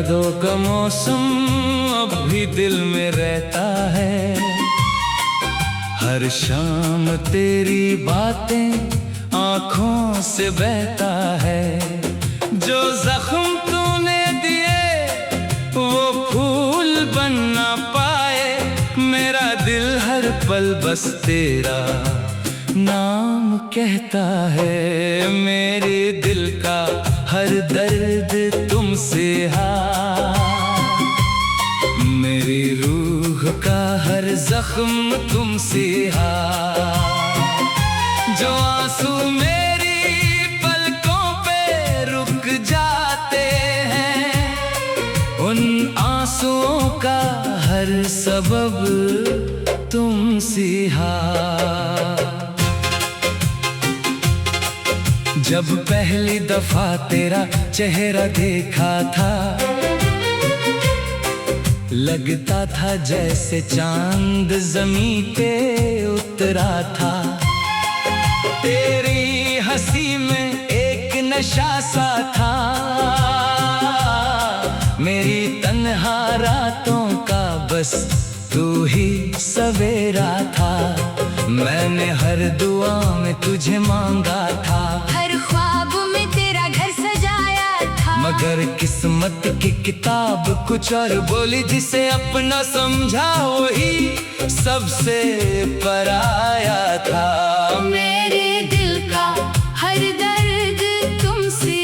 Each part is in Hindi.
यादों का मौसम अब भी दिल में रहता है। हर शाम तेरी बातें आँखों से बहता है। जो जख्म तूने दिए वो फूल बन ना पाए। मेरा दिल हर पल बस तेरा नाम कहता है। मेरे दिल का हर दर्द तुमसे मेरी रूह का हर जख्म तुमसे जो आंसू मेरी पलकों पे रुक जाते हैं, उन आंसुओं का हर सबब तुमसे जब पहली दफा तेरा चेहरा देखा था, लगता था जैसे चांद ज़मीं पे उतरा था। तेरी हंसी में एक नशा सा था, मेरी तन्हा रातों का बस तू ही सवेरा था। मैंने हर दुआ में तुझे मांगा था, हर ख्वाब में तेरा घर सजाया था। मगर किस्मत की किताब कुछ और बोली, जिसे अपना समझा वही सबसे पराया था। मेरे दिल का हर दर्द तुमसे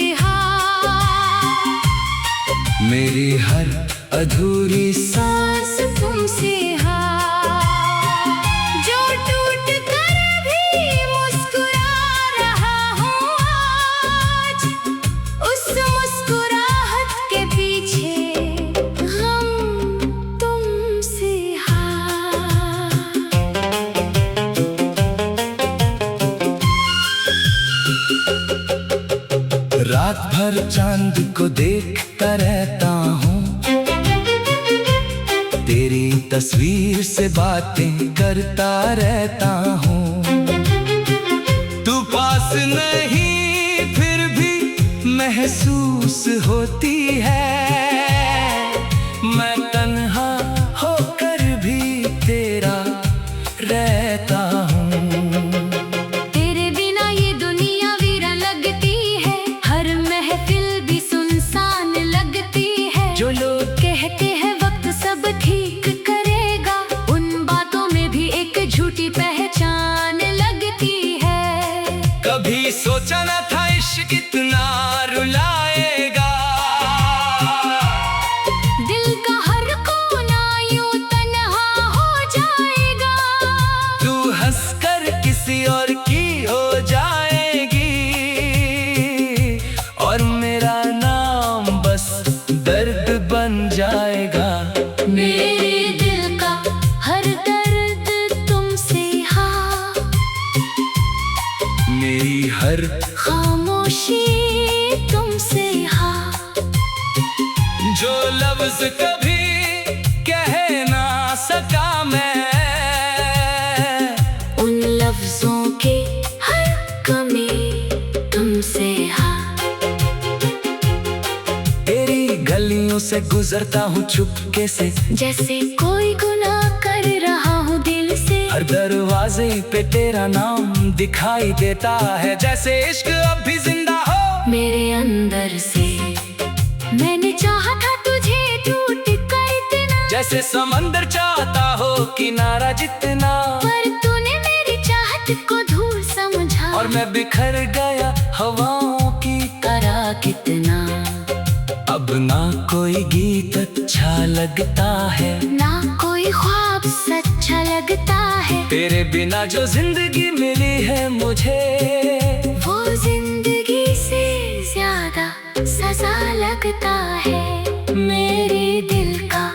मेरी हर अधूरी सांस तुमसे जो टूट कर भी मुस्कुरा रहा हूँ आज, उस मुस्कुराहट के पीछे गम तुमसे रात भर चांद को देखता रहता हूँ, तेरी तस्वीर से बातें करता रहता हूँ। तू पास नहीं फिर भी महसूस होती है, मैं तन्हा होकर भी तेरा रहता हूँ। तेरे बिना ये दुनिया वीरान लगती है, हर महफिल भी सुनसान लगती है। जो लोग कहते हैं वक्त सब ठीक करेगा, उन बातों में भी एक झूठी पहचान लगती है। कभी सोचा न था इश्क इतना रुलाएगा, दिल का हर कोना यूं तन्हा हो जाएगा। तू हंसकर किसी और की हो जाएगी, और मेरा नाम बस दर्द बन जाएगा। मेरे दिल का हर दर्द तुमसे मेरी हर खामोशी तुमसे जो लफ्ज कभी कह ना सका मैं, उन लफ्जों के हर कमी तुमसे तेरी गलियों से गुजरता हूँ चुपके से, जैसे कोई गुनाह कर रहा हूँ दिल से। हर दरवाजे पे तेरा नाम दिखाई देता है, जैसे इश्क अब भी जिंदा हो मेरे अंदर से। मैंने चाहा था तुझे टूट कर इतना, जैसे समंदर चाहता हो किनारा जितना। पर तूने मेरी चाहत को धूल समझा, और मैं बिखर गया हवाओं की करा कितना। अब ना कोई गीत अच्छा लगता है, ना कोई ख्वाब सच्चा लगता है। तेरे बिना जो जिंदगी मिली है मुझे, वो जिंदगी से ज्यादा सजा लगता है। मेरे दिल का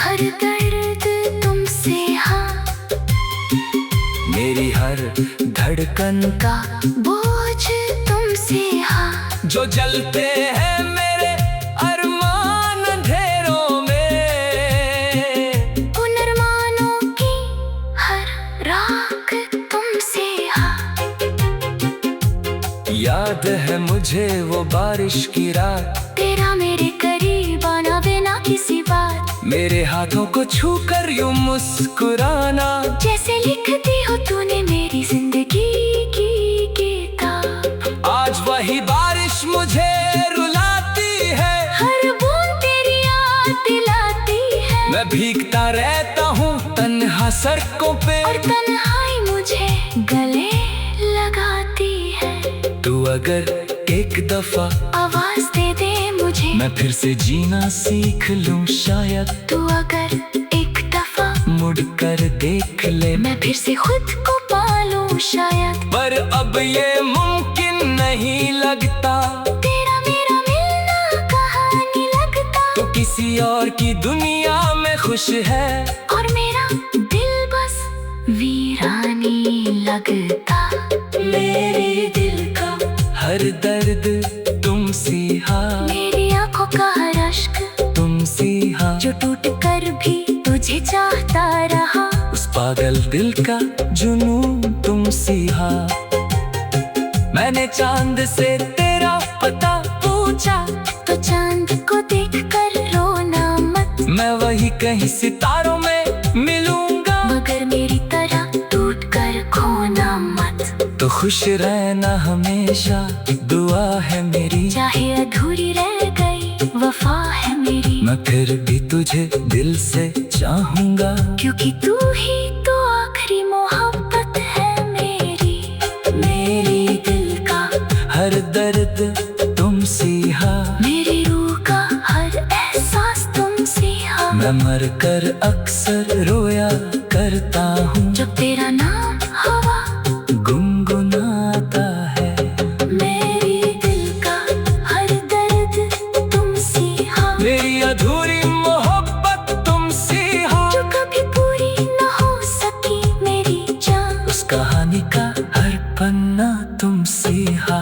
हर दर्द तुमसे मेरी हर धड़कन का बोझ तुमसे जो जलते हैं मेरे अरमान अंधेरों में, उन अरमानों की हर राख तुमसे याद है मुझे वो बारिश की रात, तेरा मेरे करीब आना किसी बात, मेरे हाथों को छू कर यूं मुस्कुराना, जैसे लिखती हो तूने मेरी जिंदगी की किताब। आज वही बारिश मुझे रुलाती है, हर बूंद तेरी याद दिलाती है, मैं भीगता रहता हूँ तन्हा सड़कों पे, और तन्हाई मुझे गले लगाती है। तू अगर एक दफा आवाज दे दे मुझे, मैं फिर से जीना सीख लूं शायद, तू अगर एक दफा मुड़ कर देख ले, मैं फिर से खुद को पालूं शायद। पर अब ये मुमकिन नहीं लगता, तेरा मेरा मिलना कहानी लगता, तो किसी और की दुनिया में खुश है, और मेरा दिल बस वीरानी लगता। मेरे दिल का हर दर्द तुम सिहा, मेरी आंखों का हर अश्क तुम सिहा, जो टूट कर भी तुझे चाहता रहा, उस पागल दिल का जुनून तुम सिहा। मैंने चांद से तेरा पता पूछा, तो चांद को देख कर रोना मत, मैं वही कहीं सितारों में मिलूंगा, मगर मेरी तरह टूट कर खोना मत। तो खुश रहना हमेशा दुआ है मेरी, चाहे अधूरी रह गई वफा है मेरी, मैं फिर भी तुझे दिल से चाहूंगा, क्योंकि तू ही तो आखिरी मोहब्बत है मेरी। मेरी दिल का हर दर्द तुम सिहा, मेरी रूह का हर एहसास तुम सिहा, मैं मर कर अक्सर रोया करता हूँ, जब तेरा नाम हवा गुनगुनाता है। मेरी दिल का हर दर्द तुम सिहा, मेरी अधूरी मोहब्बत तुम सिहा, जो कभी पूरी न हो सकी मेरी जान, उस कहानी का हर पन्ना तुम सिहा।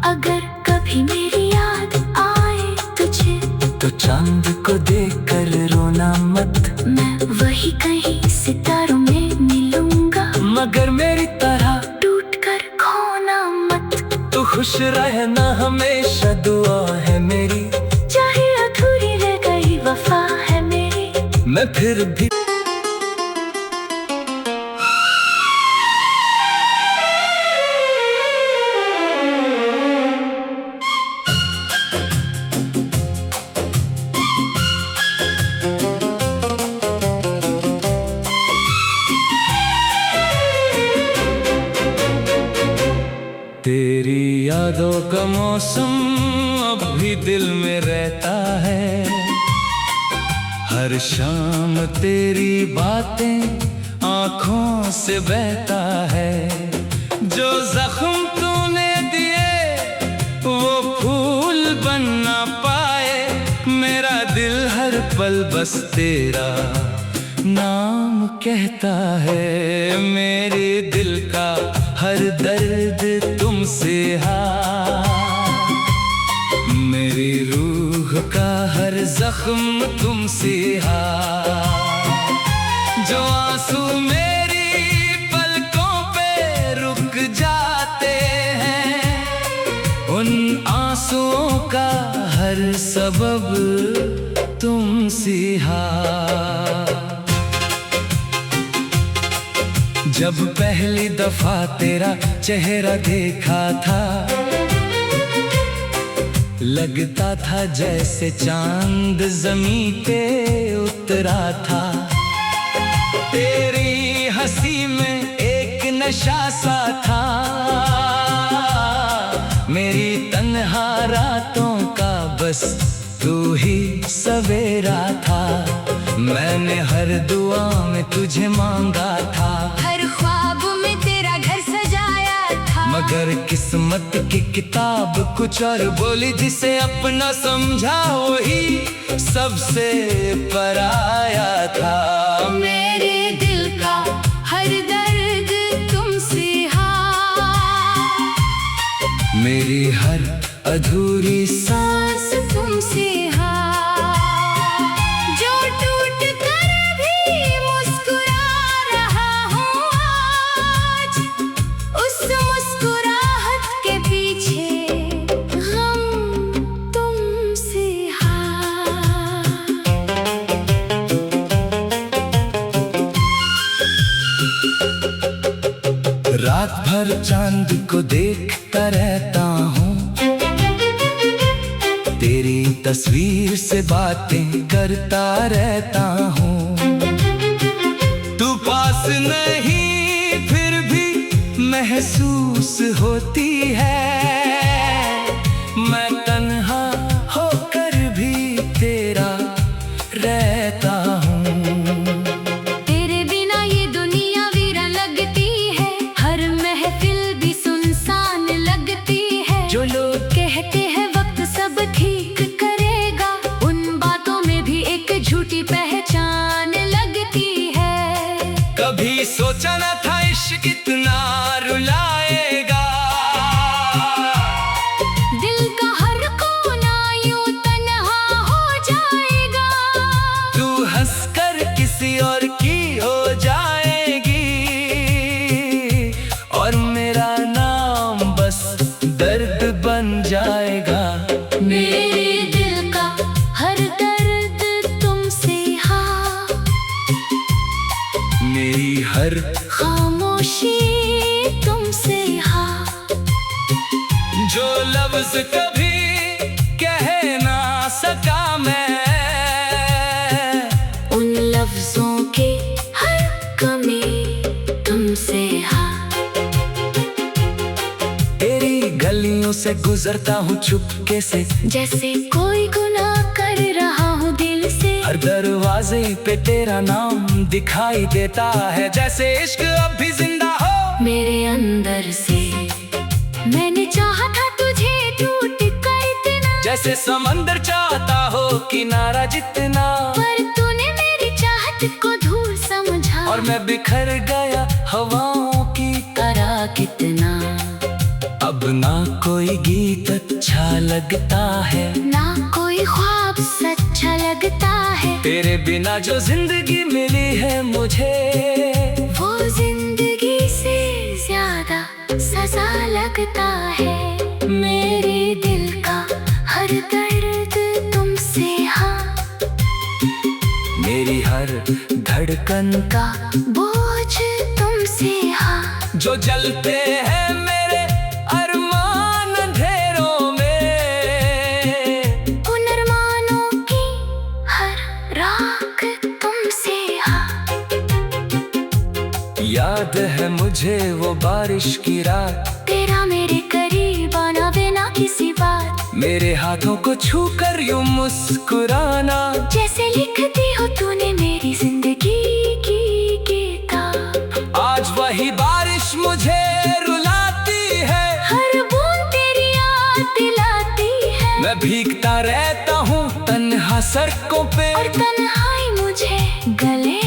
अगर कभी मेरी याद आए तुझे, तो चांद को देख कर रोना मत, मैं वही कहीं सितारों में मिलूंगा, मगर मेरी तरह टूट कर खोना मत। तू खुश रहना हमेशा दुआ है मेरी, चाहे अधूरी रह गई वफा है मेरी, मैं फिर भी तेरी यादों का मौसम अब भी दिल में रहता है, हर शाम तेरी बातें आँखों से बहता है, जो जख्म तूने दिए वो फूल बन ना पाए, मेरा दिल हर पल बस तेरा नाम कहता है। मेरे दिल का हर दर्द तुमसे हा, मेरी रूह का हर जख्म तुमसे हा, जो आंसू मेरी पलकों पे रुक जाते हैं, उन आंसुओं का हर सबब तुमसे हा। जब पहली दफा तेरा चेहरा देखा था, लगता था जैसे चांद ज़मीं पे उतरा था, तेरी हंसी में एक नशा सा था, मेरी तन्हा रातों का बस तू ही सवेरा था, मैंने हर दुआ में तुझे मांगा था, हर ख्वाब में तेरा घर सजाया था, मगर किस्मत की किताब कुछ और बोली, जिसे अपना समझा वही सबसे पराया था। मेरे दिल का हर दर्द तुमसे हा, मेरी हर अधूरी सांस तुमसे हा, जो टूट कर भी मुस्कुरा रहा हूँ आज, उस मुस्कुराहट के पीछे गम तुमसे हा। हर चांद को देखता रहता हूँ, तेरी तस्वीर से बातें करता रहता हूँ। तू पास नहीं फिर भी महसूस होती है, मैं तन्हा होकर भी तेरा रहता हूँ। तेरे बिना ये दुनिया वीरान लगती है, हर महफिल भी सुनसान लगती है। जो लोग कहते हैं वक्त सब ठीक करेगा, उन बातों में भी एक झूठी पहचान लगती है। कभी सोचा न था इश्क इतना रुलाएगा, दिल का हर कोना यूं तन्हा हो जाएगा। तू हंसकर किसी और की हो जाएगी, और मेरा नाम बस दर्द बन जाएगा। मेरे दिल का हर दर्द तुमसे हाँ, मेरी हर खामोशी तुमसे हाँ। जो लफ्ज कभी कह ना सका मैं, उन लफ्जों के हर कमी तुमसे हाँ। तेरी गलियों से गुजरता हूँ चुपके से, जैसे कोई गुनाह कर रहा हूँ दिल से। हर दरवाजे पे तेरा नाम दिखाई देता है, जैसे इश्क अब भी जिंदा हो मेरे अंदर से। मैंने चाहा था तुझे टूट कर इतना, जैसे समंदर चाहता हो किनारा जितना। पर तूने मेरी चाहत को धूल समझा, और मैं बिखर गया हवाओं की तरह कितना। अब ना कोई गीत अच्छा लगता है, ना कोई ख्वाब सच्चा लगता है। तेरे बिना जो जिंदगी मिली है मुझे, वो जिंदगी से ज्यादा सजा लगता है। मेरे दिल का हर दर्द तुमसे हाँ, मेरी हर धड़कन का बोझ तुमसे हाँ। जो जलते हैं मेरे अरमान अंधेरों में, उन अरमानों की हर राख तुमसे हाँ। याद है मुझे वो बारिश की रात, तेरा मेरे करीब आना बिना किसी बात। मेरे हाथों को छूकर यूं मुस्कुराना, जैसे लिखती हो तूने मेरी जिंदगी की किताब। आज वही बारिश मुझे रुलाती है, हर बूंद तेरी याद दिलाती है। मैं भीगता रहता हूँ तन्हा सड़कों पे, और तन्हाई मुझे गले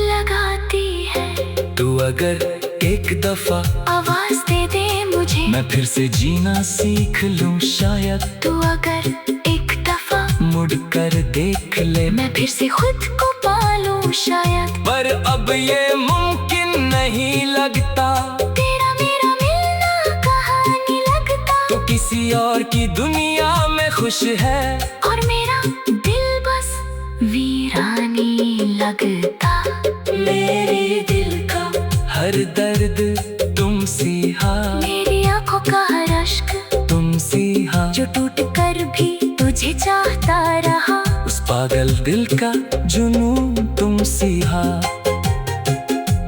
लगाती है। तू अगर एक दफा आवाज दे दे मुझे, मैं फिर से जीना सीख लूं शायद। तू अगर एक दफा मुड़ कर देख ले, मैं फिर से खुद को पालूं शायद। पर अब ये मुमकिन नहीं लगता, तेरा मेरा मिलना कहानी लगता। तो किसी और की दुनिया में खुश है, और मेरा दिल बस वीरानी लगता। मेरे दिल का हर दर्द तुमसे हाँ, मेरी आंखों का हर अश्क तुमसे हाँ। जो टूट कर भी तुझे चाहता रहा, उस पागल दिल का जुनून तुमसे हाँ।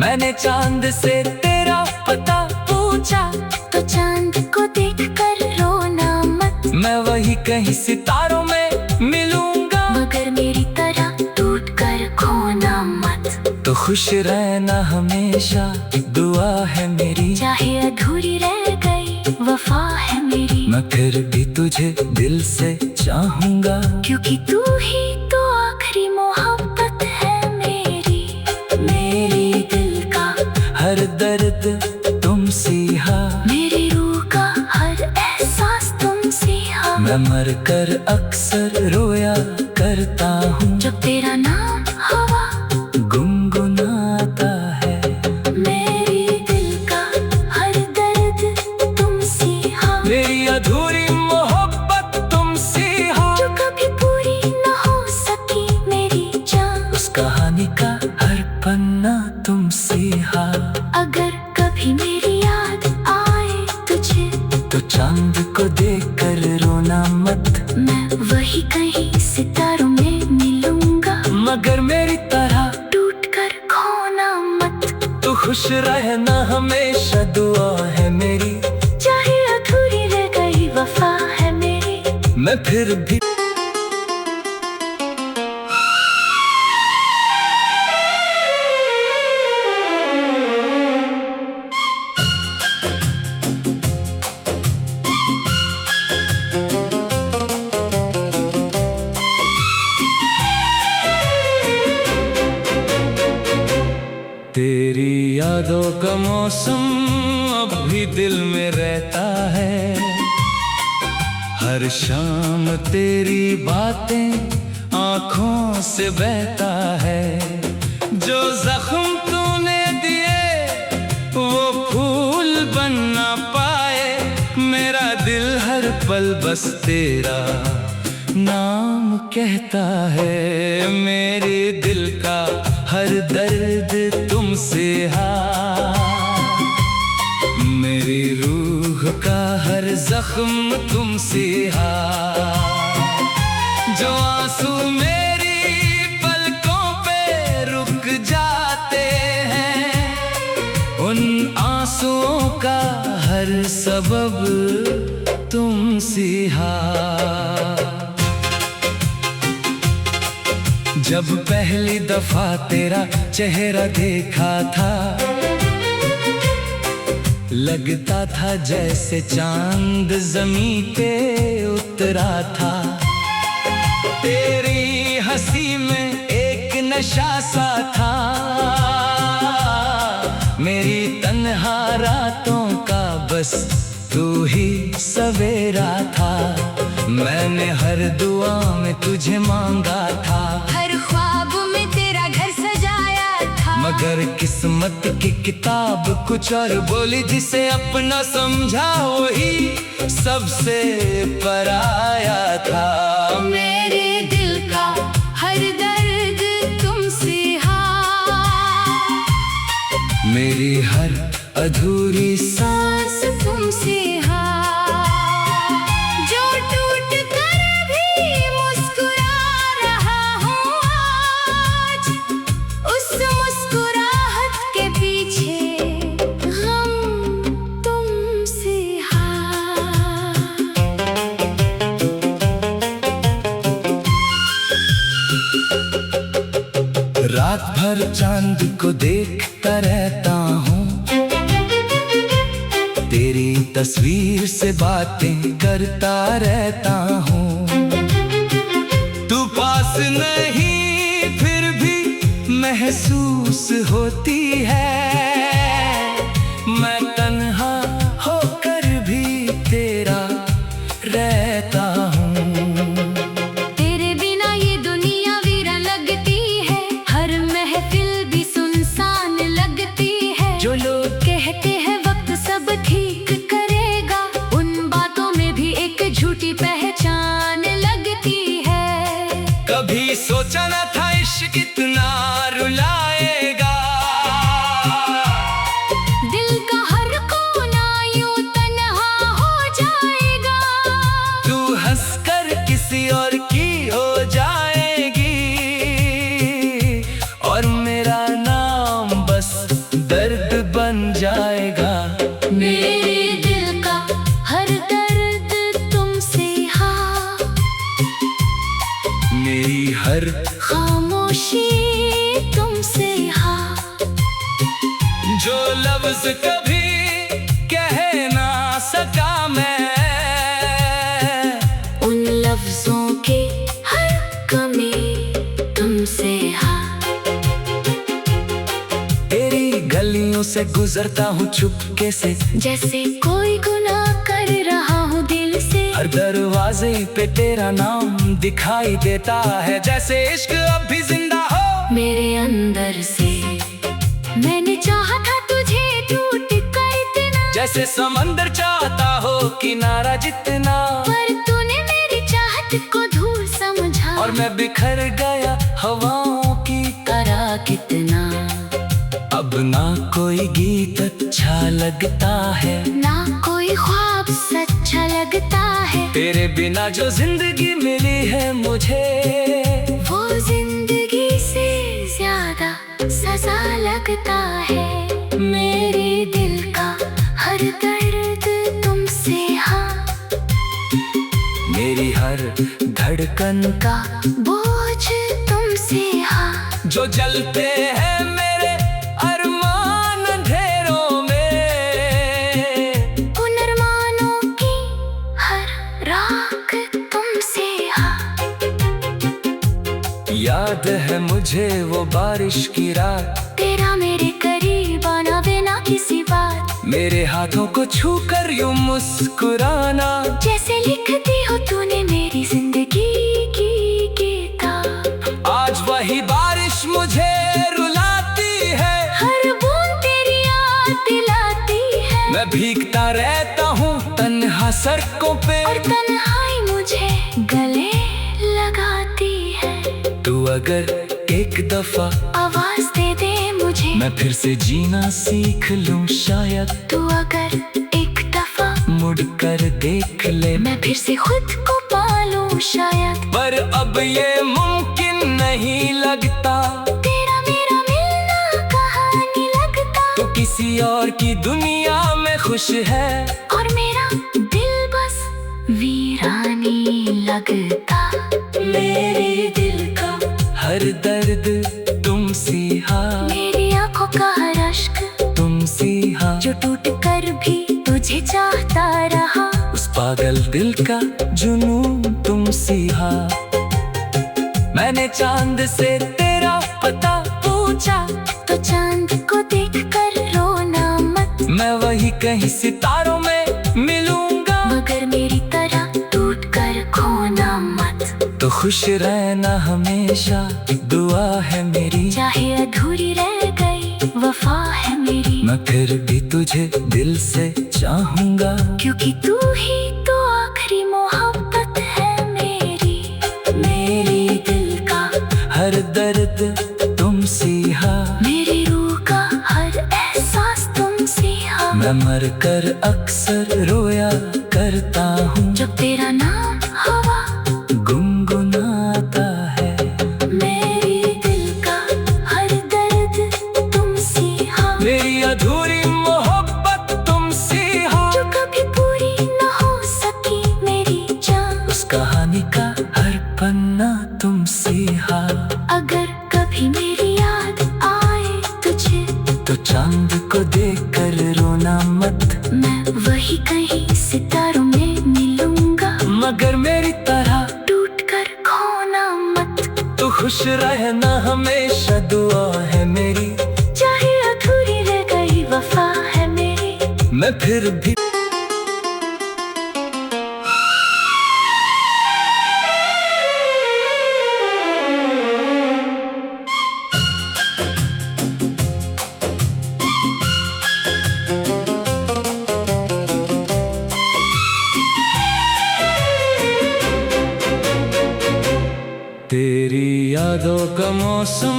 मैंने चांद से तेरा पता पूछा, तो चांद को देख कर रोना मत। मैं वही कहीं सितारों में मिलूंगा, मगर मेरी तरह टूट कर खोना मत। तो खुश रहना हमेशा दुआ है मेरी, चाहे अधूरी रह गई वफा है मेरी। मैं फिर भी तुझे दिल से चाहूंगा, क्योंकि तू ही तो आखिरी मोहब्बत है मेरी। मेरी दिल का हर दर्द तुमसे हाँ, मेरी रूह का हर एहसास तुमसे हाँ। मैं मर कर अक्सर रोया करता हूँ, जब तेरा नाम हवा गुनगुनाता है। मेरी दिल का हर दर्द तुमसे हाँ, मेरी अधूरी मोहब्बत तुमसे हाँ, जो कभी पूरी न हो सकी मेरी जान। उस कहानी का हर पन्ना तुमसे हाँ। अगर कभी मेरी याद चांद को देखकर रोना मत, मैं वही कहीं सितारों में मिलूंगा, मगर मेरी तरह टूट कर खोना मत। तू खुश रहना हमेशा दुआ है मेरी, चाहे अधूरी रह गई वफा है मेरी, मैं फिर भी तेरी यादों का मौसम अब भी दिल में रहता है, हर शाम तेरी बातें आँखों से बहता है। जो जख्म तूने दिए वो फूल बन ना पाए, मेरा दिल हर पल बस तेरा नाम कहता है। मेरे दिल का हर दर्द तुमसे मेरी रूह का हर जख्म तुमसे जो आंसू मेरी पलकों पे रुक जाते हैं, उन आंसुओं का हर सबब तुमसे जब पहली दफा तेरा चेहरा देखा था, लगता था जैसे चांद ज़मीं पे उतरा था। तेरी हंसी में एक नशा सा था, मेरी तन्हा रातों का बस तू ही सवेरा था। मैंने हर दुआ में तुझे मांगा था, हर ख्वाब में तेरा घर सजाया था, मगर किस्मत की किताब कुछ और बोली, जिसे अपना समझा वही सबसे पराया था। मेरे दिल का हर दर्द तुमसे मेरी हर अधूरी सांस तुमसे जो टूट कर भी मुस्कुरा रहा हूँ आज, उस मुस्कुराहट के पीछे गम तुमसे रात भर चांद को देखता रहता हूँ, तेरी तस्वीर से बातें करता रहता हूँ। तू पास नहीं फिर भी महसूस होती है, मैं तन्हा होकर भी तेरा रहता हूँ। तेरे बिना ये दुनिया वीरान लगती है, हर महफिल भी सुनसान लगती है। जो लोग कहते हैं वक्त सब ठीक करेगा, उन बातों में भी एक झूठी पहचान लगती है। कभी सोचा न था इश्क इतना रुलाएगा, दिल का हर कोना यूं तन्हा हो जाएगा। तू हंसकर किसी और की हो जाएगी, और मेरा नाम बस दर्द बन जाएगा। मेरे दिल का हर दर्द तुमसे मेरी हर खामोशी तुमसे जो लफ्ज कभी कह ना सका मैं, उन लफ्जों के हर कमी तुमसे तेरी गलियों से गुजरता हूँ चुपके से, जैसे कोई गुनाह कर रहा हूँ दिल से। हर दरवाजे पे तेरा नाम दिखाई देता है, जैसे इश्क अब भी जिंदा हो मेरे अंदर से। मैंने चाहा था तुझे टूट कर इतना, जैसे समंदर चाहता हो किनारा जितना, पर तूने मेरी चाहत को धूल समझा, और मैं बिखर गया हवाओं की करा कितना। अब ना कोई गीत अच्छा लगता है, ना कोई ख्वाब सच्चा तेरे बिना जो जिंदगी मिली है मुझे, वो जिंदगी से ज्यादा सजा लगता है। मेरे दिल का हर दर्द तुमसे, हाँ, मेरी हर धड़कन का बोझ तुमसे, हाँ, जो जलते हैं मेरे अरमान अंधेरों में, उन अरमानों की हर राख तुमसे, हाँ। याद है मुझे वो बारिश की रात, तेरा मेरे करीब आना बिना किसी बात, मेरे हाथों को छूकर यूं मुस्कुराना, जैसे लिखती हो तूने मेरी जिंदगी की किताब। आज वही बारिश मुझे रुलाती है, हर बूंद तेरी याद दिलाती है। मैं भीगता रहता हूँ तन्हा सड़कों पे, और तन्हाई मुझे गले लगाती है। तू अगर एक दफा आवाज दे दे मुझे, मैं फिर से जीना सीख लूं शायद। तू अगर एक दफा मुड़ कर देख ले, मैं फिर से खुद को पालूं शायद। पर अब ये मुमकिन नहीं लगता, तेरा मेरा मिलना कहानी लगता। तो किसी और की दुनिया में खुश है, और मेरा दिल बस वीरानी लगता। मेरे दिल का हर दर्द तुमसे, हाँ, मेरी आंखों का हर अश्क तुमसे, हाँ, जो टूट कर भी तुझे चाहता रहा। उस पागल दिल का जुनून तुमसे, हाँ। मैंने चांद से तेरा पता पूछा, तो चांद को देख कर रोना मत, मैं वही कहीं सितारों में मिलूंगा, मगर मेरी तरह टूट कर खोना मत। तो खुश रहना हमेशा दुआ है मेरी, चाहे अधूरी रह गई वफा है मेरी, मैं फिर भी तुझे दिल से चाहूंगा, क्योंकि तू ही तो आखिरी मोहब्बत है मेरी। मेरी दिल का हर दर्द तुमसे, हाँ, मेरी रूह का हर एहसास तुमसे, हाँ, मैं मर कर अक्सर रोया करता हूँ, जब तेरा नाम हवा गुनगुनाता है। मेरी दिल का हर दर्द तुमसे, हाँ, मेरी अधूरी मोहब्बत तुमसे, हाँ, जो कभी पूरी न हो सकी मेरी जान। उस कहानी का हर पन्ना तुमसे, हाँ, अगर कभी मेरी याद आए तुझे, तो चांद को देख कर रोना मत, मैं वही कहीं सितारों में मिलूंगा, मगर मेरी तरह टूट कर खोना मत। तू खुश रहना हमेशा दुआ है मेरी, चाहे अधूरी रह गई वफा है मेरी, मैं फिर भी तेरी यादों का मौसम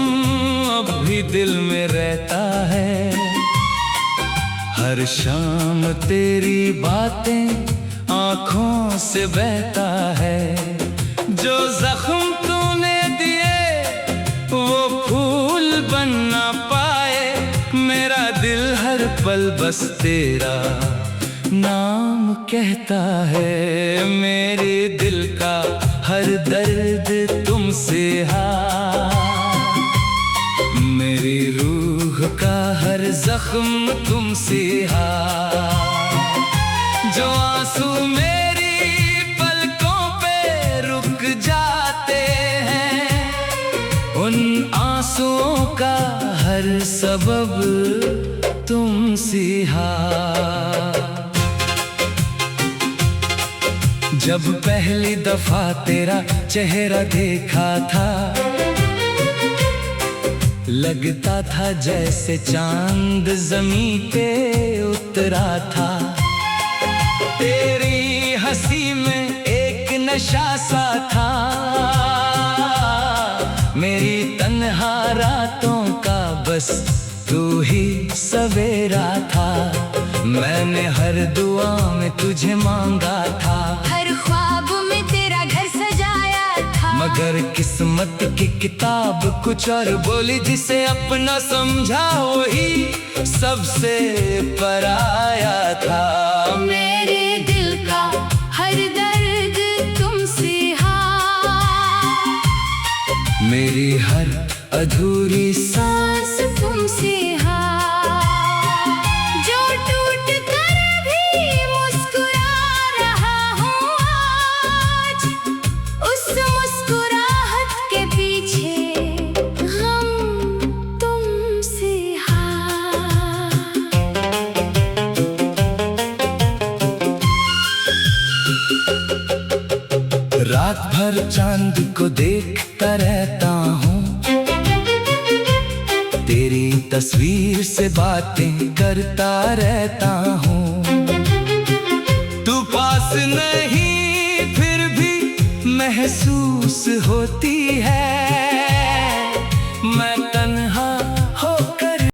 अब भी दिल में रहता है, हर शाम तेरी बातें आँखों से बहता है, जो जख्म तूने दिए वो फूल बन ना पाए, मेरा दिल हर पल बस तेरा नाम कहता है। मेरे दिल का हर दर्द तुमसे, हाँ, मेरी रूह का हर जख्म तुमसे, हाँ, जो आंसू मेरी पलकों पे रुक जाते हैं, उन आंसुओं का हर सबब तुमसे, हाँ। जब पहली दफा तेरा चेहरा देखा था, लगता था जैसे चांद ज़मीं पे उतरा था, तेरी हंसी में एक नशा सा था, मेरी तन्हा रातों का बस तू ही सवेरा था। मैंने हर दुआ में तुझे मांगा था, हर ख्वाब में तेरा घर सजाया था। मगर किस्मत की किताब कुछ और बोली, जिसे अपना समझा वही सबसे पराया था। मेरे दिल का हर दर्द तुमसे हार, मेरी हर अधूरी सांस तुमसे हार। जो टूट कर भी मुस्कुरा रहा हूँ आज, उस मुस्कुराहट के पीछे हम तुमसे हार। रात भर चांद को देखता रहता हूँ, तेरी तस्वीर से बातें करता रहता हूँ। तू पास नहीं फिर भी महसूस होती है,